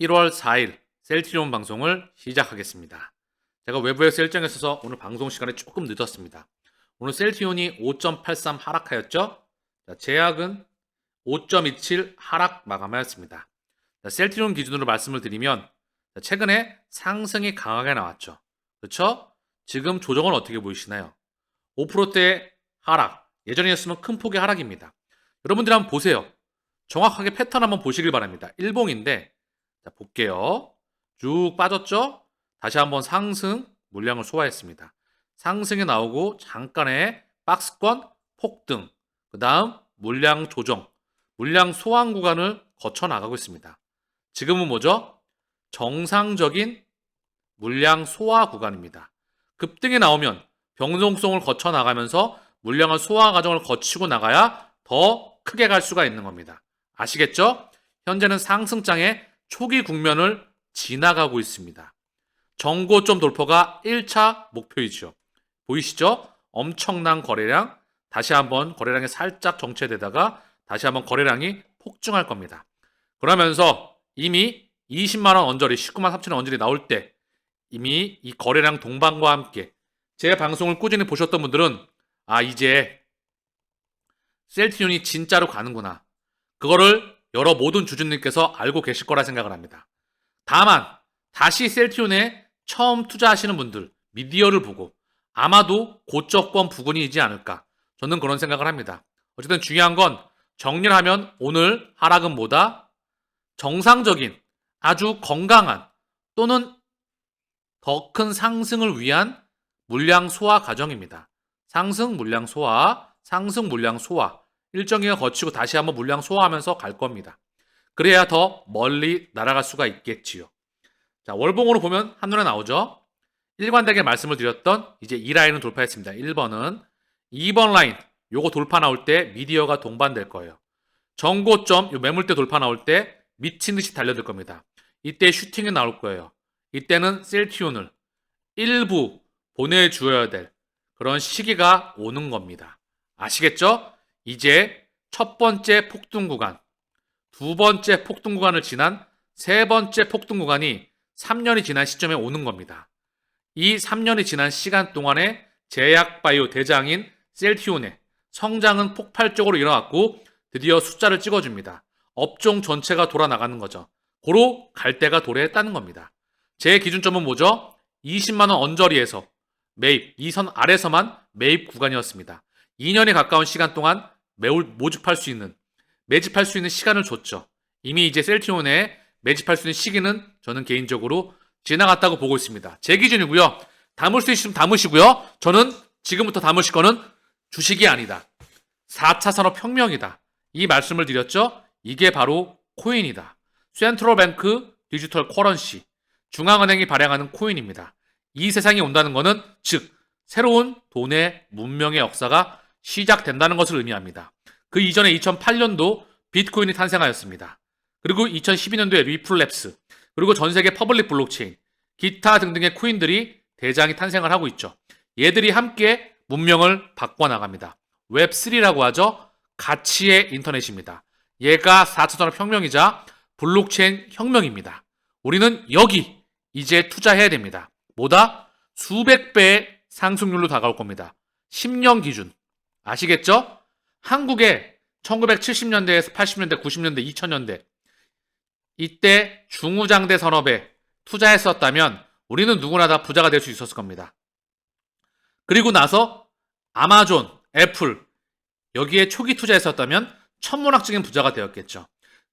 1월 4일 셀트리온 방송을 시작하겠습니다. 제가 외부에서 일정이 있어서 오늘 방송 시간이 조금 늦었습니다. 오늘 셀트리온이 5.83 하락하였죠? 제약은 5.27 하락 마감하였습니다. 셀트리온 기준으로 말씀을 드리면 최근에 상승이 강하게 나왔죠. 그렇죠? 지금 조정은 어떻게 보이시나요? 5%대 하락, 예전이었으면 큰 폭의 하락입니다. 여러분들이 한번 보세요. 정확하게 패턴 한번 보시길 바랍니다. 일봉인데 자, 볼게요. 쭉 빠졌죠? 다시 한번 상승 물량을 소화했습니다. 상승이 나오고 잠깐의 박스권 폭등, 그 다음 물량 조정, 물량 소환 구간을 거쳐 나가고 있습니다. 지금은 뭐죠? 정상적인 물량 소화 구간입니다. 급등이 나오면 변동성을 거쳐 나가면서 물량을 소화 과정을 거치고 나가야 더 크게 갈 수가 있는 겁니다. 아시겠죠? 현재는 상승장의 초기 국면을 지나가고 있습니다. 정고점 돌파가 1차 목표이죠. 보이시죠? 엄청난 거래량, 다시 한번 거래량이 살짝 정체되다가 다시 한번 거래량이 폭증할 겁니다. 그러면서 이미 20만원 언저리, 19만 3천원 언저리 나올 때 이미 이 거래량 동반과 함께 제 방송을 꾸준히 보셨던 분들은 이제 셀트리온이 진짜로 가는구나. 그거를 여러 모든 주주님께서 알고 계실 거라 생각을 합니다. 다만 다시 셀트리온에 처음 투자하시는 분들 미디어를 보고 아마도 고점권 부근이지 않을까 저는 그런 생각을 합니다. 어쨌든 중요한 건 정리를 하면 오늘 하락은 뭐다? 정상적인 아주 건강한 또는 더 큰 상승을 위한 물량 소화 과정입니다. 상승 물량 소화, 상승 물량 소화 일정 기간 거치고 다시 한번 물량 소화하면서 갈 겁니다. 그래야 더 멀리 날아갈 수가 있겠지요. 자, 월봉으로 보면 한눈에 나오죠. 일관되게 말씀을 드렸던 이제 이 라인은 돌파했습니다. 1번은 2번 라인 요거 돌파 나올 때 미디어가 동반될 거예요. 정고점 요 매물대 돌파 나올 때 미친 듯이 달려들 겁니다. 이때 슈팅이 나올 거예요. 이때는 셀트리온을 일부 보내주어야 될 그런 시기가 오는 겁니다. 아시겠죠? 이제 첫 번째 폭등 구간, 두 번째 폭등 구간을 지난 세 번째 폭등 구간이 3년이 지난 시점에 오는 겁니다. 이 3년이 지난 시간 동안에 제약바이오 대장인 셀트리온의 성장은 폭발적으로 일어났고 드디어 숫자를 찍어줍니다. 업종 전체가 돌아나가는 거죠. 고로 갈 때가 도래했다는 겁니다. 제 기준점은 뭐죠? 20만원 언저리에서 매입, 이 선 아래서만 매입 구간이었습니다. 2년에 가까운 시간 동안 매집할 수 있는 시간을 줬죠. 이미 이제 셀트리온에 매집할 수 있는 시기는 저는 개인적으로 지나갔다고 보고 있습니다. 제 기준이고요. 담을 수 있으면 담으시고요. 저는 지금부터 담으실 거는 주식이 아니다. 4차 산업혁명이다. 이 말씀을 드렸죠. 이게 바로 코인이다. 센트럴뱅크 디지털 커런시, 중앙은행이 발행하는 코인입니다. 이 세상이 온다는 것은 즉 새로운 돈의 문명의 역사가 시작된다는 것을 의미합니다. 그 이전에 2008년도 비트코인이 탄생하였습니다. 그리고 2012년도에 리플랩스, 그리고 전 세계 퍼블릭 블록체인, 기타 등등의 코인들이 대장이 탄생을 하고 있죠. 얘들이 함께 문명을 바꿔나갑니다. 웹3라고 하죠. 가치의 인터넷입니다. 얘가 4차 산업혁명이자 블록체인 혁명입니다. 우리는 여기 이제 투자해야 됩니다. 뭐다? 수백 배의 상승률로 다가올 겁니다. 10년 기준. 아시겠죠? 한국에 1970년대에서 80년대, 90년대, 2000년대 이때 중우장대 산업에 투자했었다면 우리는 누구나 다 부자가 될 수 있었을 겁니다. 그리고 나서 아마존, 애플 여기에 초기 투자했었다면 천문학적인 부자가 되었겠죠.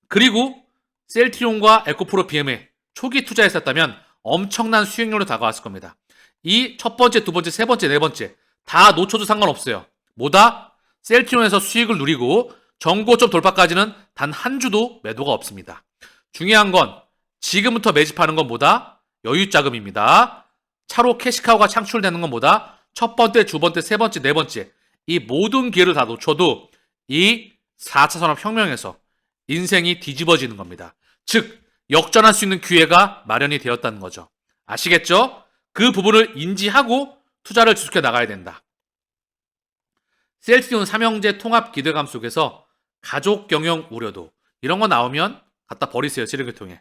그리고 셀트리온과 에코프로 BM에 초기 투자했었다면 엄청난 수익률로 다가왔을 겁니다. 이 첫 번째, 두 번째, 세 번째, 네 번째 다 놓쳐도 상관없어요. 뭐다? 셀트리온에서 수익을 누리고 정고점 돌파까지는 단 한 주도 매도가 없습니다. 중요한 건 지금부터 매집하는 건 뭐다? 여유자금입니다. 차로 캐시카우가 창출되는 건 뭐다? 첫 번째, 두 번째, 세 번째, 네 번째 이 모든 기회를 다 놓쳐도 이 4차 산업혁명에서 인생이 뒤집어지는 겁니다. 즉 역전할 수 있는 기회가 마련이 되었다는 거죠. 아시겠죠? 그 부분을 인지하고 투자를 지속해 나가야 된다. 셀트리온 삼형제 통합 기대감 속에서 가족 경영 우려도 이런 거 나오면 갖다 버리세요. 쓰레기통에.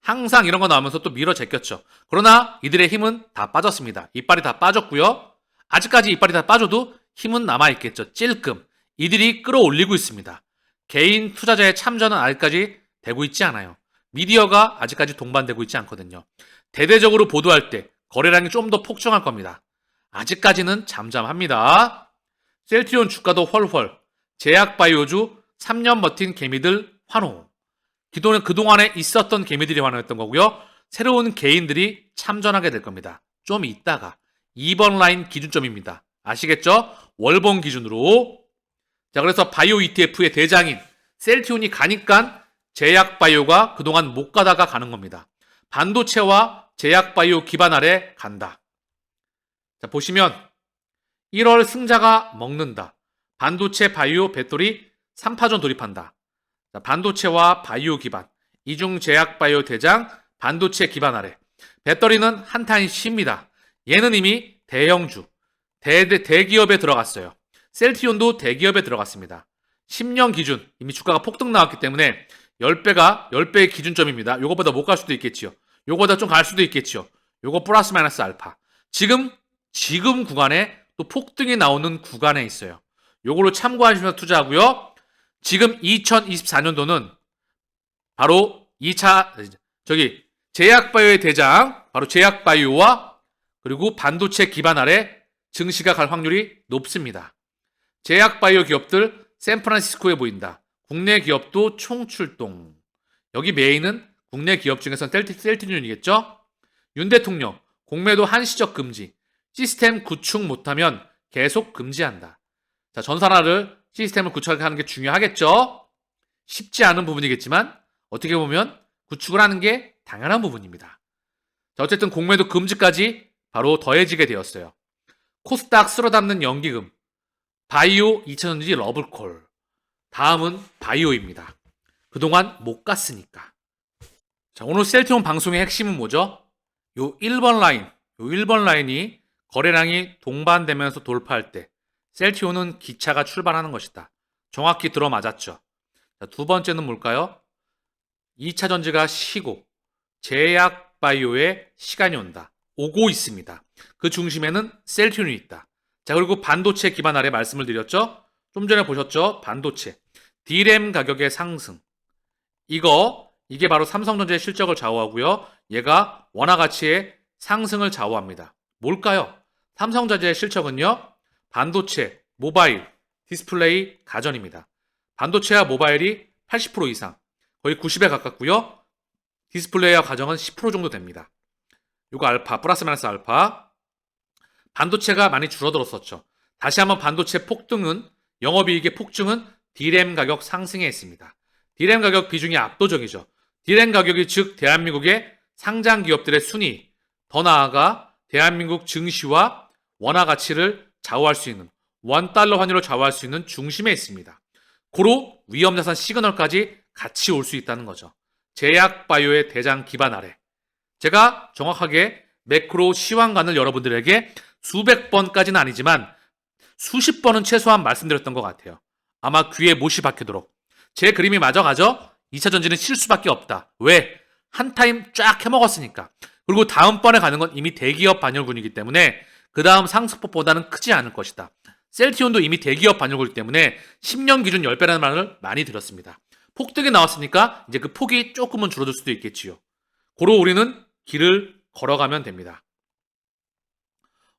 항상 이런 거 나오면서 또 밀어 제꼈죠. 그러나 이들의 힘은 다 빠졌습니다. 이빨이 다 빠졌고요. 아직까지 이빨이 다 빠져도 힘은 남아있겠죠. 찔끔. 이들이 끌어올리고 있습니다. 개인 투자자의 참전은 아직까지 되고 있지 않아요. 미디어가 아직까지 동반되고 있지 않거든요. 대대적으로 보도할 때 거래량이 좀 더 폭증할 겁니다. 아직까지는 잠잠합니다. 셀트리온 주가도 헐헐. 제약바이오주 3년 버틴 개미들 환호. 그동안에 있었던 개미들이 환호했던 거고요. 새로운 개인들이 참전하게 될 겁니다. 좀 있다가 2번 라인 기준점입니다. 아시겠죠? 월봉 기준으로. 자, 그래서 바이오 ETF의 대장인 셀트리온이 가니까 제약바이오가 그동안 못 가다가 가는 겁니다. 반도체와 제약바이오 기반 아래 간다. 자, 보시면 1월 승자가 먹는다. 반도체 바이오 배터리 3파전 돌입한다. 자, 반도체와 바이오 기반, 이중 제약 바이오 대장, 반도체 기반 아래. 배터리는 한타인 C입니다. 얘는 이미 대형주, 대기업에 들어갔어요. 셀트리온도 대기업에 들어갔습니다. 10년 기준, 이미 주가가 폭등 나왔기 때문에 10배의 기준점입니다. 요거보다 못 갈 수도 있겠지요. 요거보다 좀 갈 수도 있겠지요. 요거 플러스 마이너스 알파. 지금 구간에 또 폭등이 나오는 구간에 있어요. 요걸로 참고하시면서 투자하고요. 지금 2024년도는 바로 2차 제약바이오의 대장, 바로 제약바이오와 그리고 반도체 기반 아래 증시가 갈 확률이 높습니다. 제약바이오 기업들 샌프란시스코에 보인다. 국내 기업도 총출동. 여기 메인은 국내 기업 중에서는 셀트리온이겠죠? 윤 대통령 공매도 한시적 금지. 시스템 구축 못하면 계속 금지한다. 자, 전산화를 시스템을 구축하는 게 중요하겠죠? 쉽지 않은 부분이겠지만 어떻게 보면 구축을 하는 게 당연한 부분입니다. 자, 어쨌든 공매도 금지까지 바로 더해지게 되었어요. 코스닥 쓸어담는 연기금, 바이오 2000전지 러블콜. 다음은 바이오입니다. 그동안 못 갔으니까. 자, 오늘 셀트리온 방송의 핵심은 뭐죠? 요 1번 라인이 거래량이 동반되면서 돌파할 때 셀트리온은 기차가 출발하는 것이다. 정확히 들어맞았죠. 자, 두 번째는 뭘까요? 2차 전지가 쉬고 제약 바이오의 시간이 온다. 오고 있습니다. 그 중심에는 셀트리온이 있다. 자, 그리고 반도체 기반 아래 말씀을 드렸죠. 좀 전에 보셨죠? 반도체. D램 가격의 상승. 이게 바로 삼성전자의 실적을 좌우하고요. 얘가 원화 가치의 상승을 좌우합니다. 뭘까요? 삼성전자의 실적은요. 반도체, 모바일, 디스플레이, 가전입니다. 반도체와 모바일이 80% 이상, 거의 90에 가깝고요. 디스플레이와 가전은 10% 정도 됩니다. 이거 알파, 플러스 마이너스 알파. 반도체가 많이 줄어들었었죠. 다시 한번 반도체 폭등은, 영업이익의 폭증은 D램 가격 상승에 있습니다. D램 가격 비중이 압도적이죠. D램 가격이 즉 대한민국의 상장 기업들의 순위, 더 나아가 대한민국 증시와 원화 가치를 좌우할 수 있는, 원달러 환율을 좌우할 수 있는 중심에 있습니다. 고로 위험자산 시그널까지 같이 올 수 있다는 거죠. 제약바이오의 대장 기반 아래. 제가 정확하게 매크로 시황관을 여러분들에게 수백 번까지는 아니지만 수십 번은 최소한 말씀드렸던 것 같아요. 아마 귀에 못이 박히도록. 제 그림이 맞아가죠? 2차 전지는 실 수밖에 없다. 왜? 한 타임 쫙 해먹었으니까. 그리고 다음번에 가는 건 이미 대기업 반열군이기 때문에 그 다음 상승폭보다는 크지 않을 것이다. 셀트리온도 이미 대기업 반열군이기 때문에 10년 기준 10배라는 말을 많이 드렸습니다. 폭등이 나왔으니까 이제 그 폭이 조금은 줄어들 수도 있겠지요. 고로 우리는 길을 걸어가면 됩니다.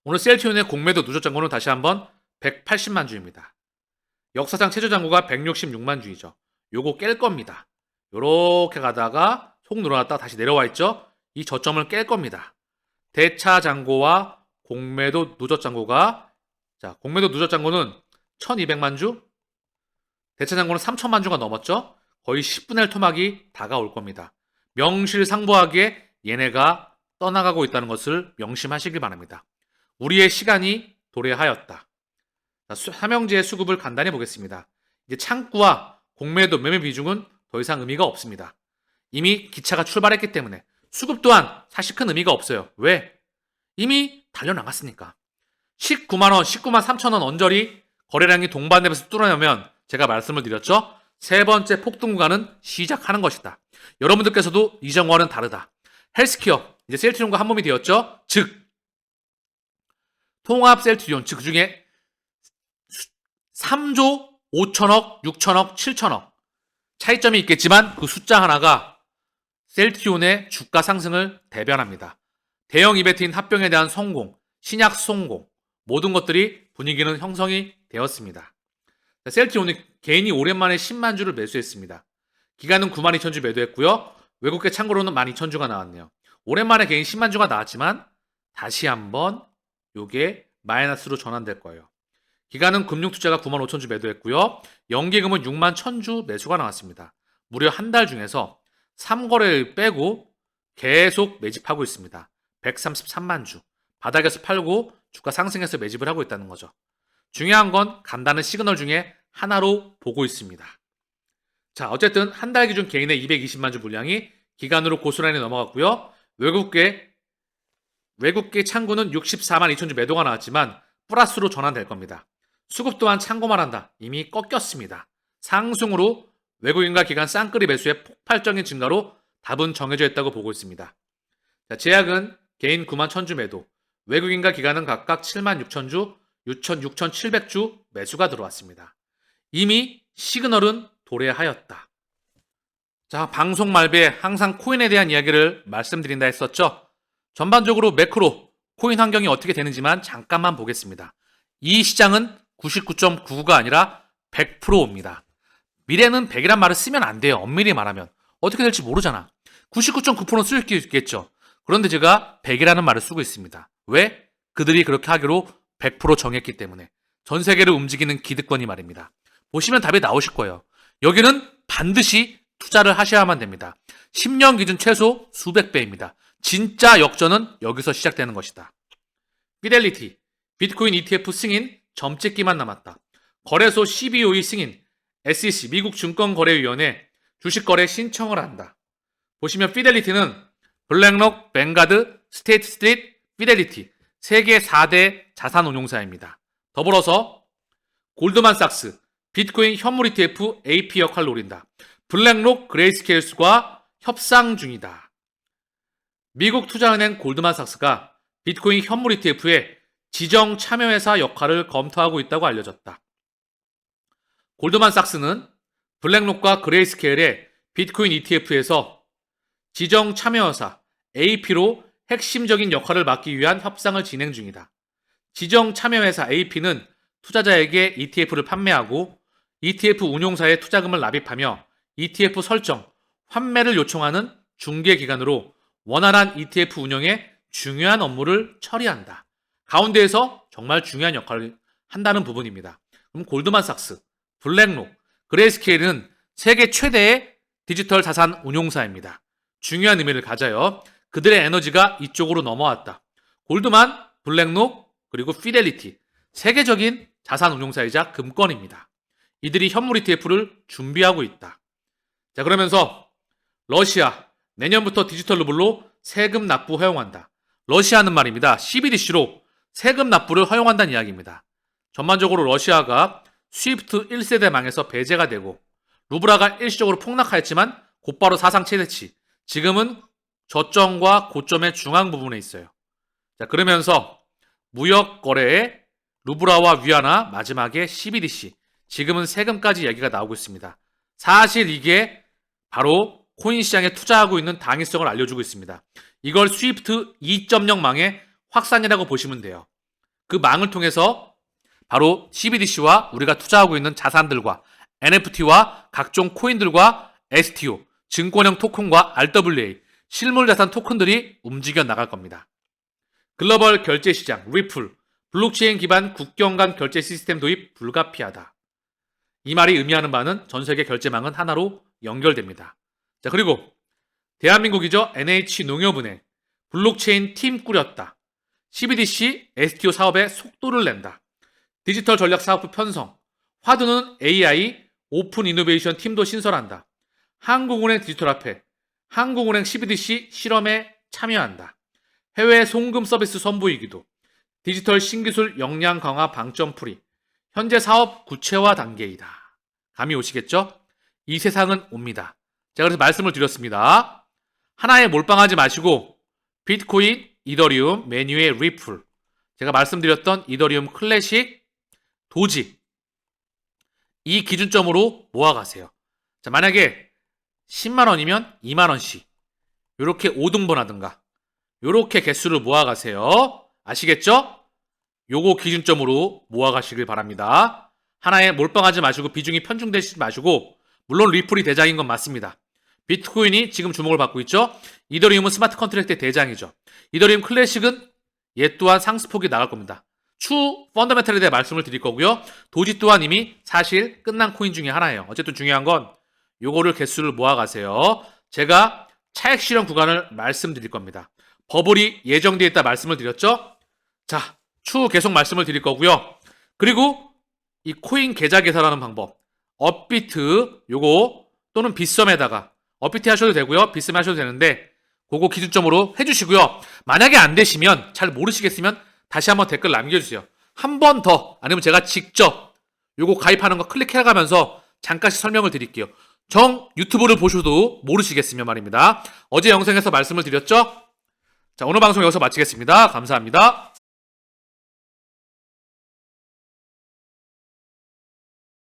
오늘 셀트리온의 공매도 누적 잔고는 다시 한번 180만 주입니다. 역사상 최저 잔고가 166만 주이죠. 요거 깰 겁니다. 요렇게 가다가 속 늘어났다가 다시 내려와 있죠. 이 저점을 깰 겁니다. 대차 잔고와 공매도 누적 잔고가, 자, 공매도 누적 잔고는 1200만 주, 대차 잔고는 3000만 주가 넘었죠. 거의 10분의 1 토막이 다가올 겁니다. 명실상부하게 얘네가 떠나가고 있다는 것을 명심하시길 바랍니다. 우리의 시간이 도래하였다. 삼형제의 수급을 간단히 보겠습니다. 이제 창구와 공매도 매매 비중은 더 이상 의미가 없습니다. 이미 기차가 출발했기 때문에 수급 또한 사실 큰 의미가 없어요. 왜? 이미 달려나갔으니까. 19만 원, 19만 3천 원 언저리 거래량이 동반되면서 뚫어내면 제가 말씀을 드렸죠. 세 번째 폭등 구간은 시작하는 것이다. 여러분들께서도 이전과는 다르다. 헬스케어, 이제 셀트리온과 한 몸이 되었죠? 즉, 통합 셀트리온, 즉 그중에 3조 5천억, 6천억, 7천억 차이점이 있겠지만 그 숫자 하나가 셀트리온의 주가 상승을 대변합니다. 대형 이벤트인 합병에 대한 성공, 신약 성공, 모든 것들이 분위기는 형성이 되었습니다. 셀트리온이 개인이 오랜만에 10만 주를 매수했습니다. 기간은 92,000주 매도했고요. 외국계 참고로는 12,000주가 나왔네요. 오랜만에 개인 10만 주가 나왔지만 다시 한번 요게 마이너스로 전환될 거예요. 기간은 금융투자가 95,000주 매도했고요. 연기금은 61,000주 매수가 나왔습니다. 무려 한 달 중에서 3거래일 빼고 계속 매집하고 있습니다. 133만 주. 바닥에서 팔고 주가 상승해서 매집을 하고 있다는 거죠. 중요한 건 간다는 시그널 중에 하나로 보고 있습니다. 자, 어쨌든 한 달 기준 개인의 220만 주 물량이 기간으로 고스란히 넘어갔고요. 외국계 창구는 64만 2천 주 매도가 나왔지만 플러스로 전환될 겁니다. 수급 또한 참고만 한다. 이미 꺾였습니다. 상승으로 외국인과 기관 쌍끌이 매수의 폭발적인 증가로 답은 정해져 있다고 보고 있습니다. 자, 제약은 개인 9만 1000주 매도, 외국인과 기관은 각각 7만 6천주, 6,700주 매수가 들어왔습니다. 이미 시그널은 도래하였다. 자, 방송 말배에 항상 코인에 대한 이야기를 말씀드린다 했었죠. 전반적으로 매크로, 코인 환경이 어떻게 되는지만 잠깐만 보겠습니다. 이 시장은 99.99가 아니라 100%입니다. 미래는 100이란 말을 쓰면 안 돼요. 엄밀히 말하면. 어떻게 될지 모르잖아. 99.9%는 쓸 수 있겠죠. 그런데 제가 100이라는 말을 쓰고 있습니다. 왜? 그들이 그렇게 하기로 100% 정했기 때문에. 전 세계를 움직이는 기득권이 말입니다. 보시면 답이 나오실 거예요. 여기는 반드시 투자를 하셔야만 됩니다. 10년 기준 최소 수백 배입니다. 진짜 역전은 여기서 시작되는 것이다. 피델리티, 비트코인 ETF 승인 점찍기만 남았다. 거래소 CBOE 승인, SEC 미국 증권거래위원회 주식거래 신청을 한다. 보시면 피델리티는 블랙록, 뱅가드, 스테이트 스트리트, 피델리티 세계 4대 자산운용사입니다. 더불어서 골드만삭스, 비트코인 현물 ETF AP 역할을 노린다. 블랙록, 그레이스케일스과 협상 중이다. 미국 투자은행 골드만삭스가 비트코인 현물 ETF의 지정 참여회사 역할을 검토하고 있다고 알려졌다. 골드만삭스는 블랙록과 그레이스케일의 비트코인 ETF에서 지정 참여회사 AP로 핵심적인 역할을 맡기 위한 협상을 진행 중이다. 지정 참여회사 AP는 투자자에게 ETF를 판매하고 ETF 운용사의 투자금을 납입하며 ETF 설정, 환매를 요청하는 중개기관으로 원활한 ETF 운영에 중요한 업무를 처리한다. 가운데에서 정말 중요한 역할을 한다는 부분입니다. 그럼 골드만삭스, 블랙록, 그레이스케일은 세계 최대의 디지털 자산 운용사입니다. 중요한 의미를 가져요. 그들의 에너지가 이쪽으로 넘어왔다. 골드만, 블랙록, 그리고 피델리티, 세계적인 자산 운용사이자 금권입니다. 이들이 현물 ETF를 준비하고 있다. 자, 그러면서 러시아, 내년부터 디지털 루블로 세금 납부 허용한다. 러시아는 말입니다. CBDC로 세금 납부를 허용한다는 이야기입니다. 전반적으로 러시아가 스위프트 1세대 망해서 배제가 되고 루블화가 일시적으로 폭락하였지만 곧바로 사상 최대치, 지금은 저점과 고점의 중앙 부분에 있어요. 자, 그러면서 무역 거래에 루블화와 위안화, 마지막에 CBDC, 지금은 세금까지 이야기가 나오고 있습니다. 사실 이게 바로 코인 시장에 투자하고 있는 당위성을 알려주고 있습니다. 이걸 스위프트 2.0 망의 확산이라고 보시면 돼요. 그 망을 통해서 바로 CBDC와 우리가 투자하고 있는 자산들과 NFT와 각종 코인들과 STO, 증권형 토큰과 RWA, 실물자산 토큰들이 움직여 나갈 겁니다. 글로벌 결제시장, 리플, 블록체인 기반 국경 간 결제 시스템 도입 불가피하다. 이 말이 의미하는 바는 전 세계 결제망은 하나로 연결됩니다. 자, 그리고 대한민국이죠. NH농협은행, 블록체인 팀 꾸렸다. CBDC, STO 사업에 속도를 낸다. 디지털 전략 사업부 편성, 화두는 AI, 오픈 이노베이션 팀도 신설한다. 한국은행 디지털화폐, 한국은행 CBDC 실험에 참여한다. 해외 송금 서비스 선보이기도, 디지털 신기술 역량 강화 방점 풀이, 현재 사업 구체화 단계이다. 감이 오시겠죠? 이 세상은 옵니다. 제가 그래서 말씀을 드렸습니다. 하나에 몰빵하지 마시고 비트코인, 이더리움, 메뉴의 리플, 제가 말씀드렸던 이더리움 클래식, 도지, 이 기준점으로 모아가세요. 자, 만약에 10만원이면 2만원씩 요렇게 5등분 하든가 요렇게 개수를 모아가세요. 아시겠죠? 요거 기준점으로 모아가시길 바랍니다. 하나에 몰빵하지 마시고 비중이 편중되지 마시고, 물론 리플이 대장인 건 맞습니다. 비트코인이 지금 주목을 받고 있죠. 이더리움은 스마트 컨트랙트의 대장이죠. 이더리움 클래식은 얘 또한 상승폭이 나갈 겁니다. 추 펀더멘털에 대해 말씀을 드릴 거고요. 도지 또한 이미 사실 끝난 코인 중에 하나예요. 어쨌든 중요한 건 요거를 개수를 모아가세요. 제가 차액 실현 구간을 말씀드릴 겁니다. 버블이 예정되어 있다 말씀을 드렸죠. 자, 추후 계속 말씀을 드릴 거고요. 그리고 이 코인 계좌 계산하는 방법, 업비트 요거 또는 빗썸에다가 업비트 하셔도 되고요, 빗썸 하셔도 되는데 그거 기준점으로 해주시고요. 만약에 안 되시면, 잘 모르시겠으면 다시 한번 댓글 남겨주세요. 한 번 더, 아니면 제가 직접 요거 가입하는 거 클릭해가면서 잠깐씩 설명을 드릴게요. 정 유튜브를 보셔도 모르시겠으면 말입니다. 어제 영상에서 말씀을 드렸죠. 자, 오늘 방송 여기서 마치겠습니다. 감사합니다.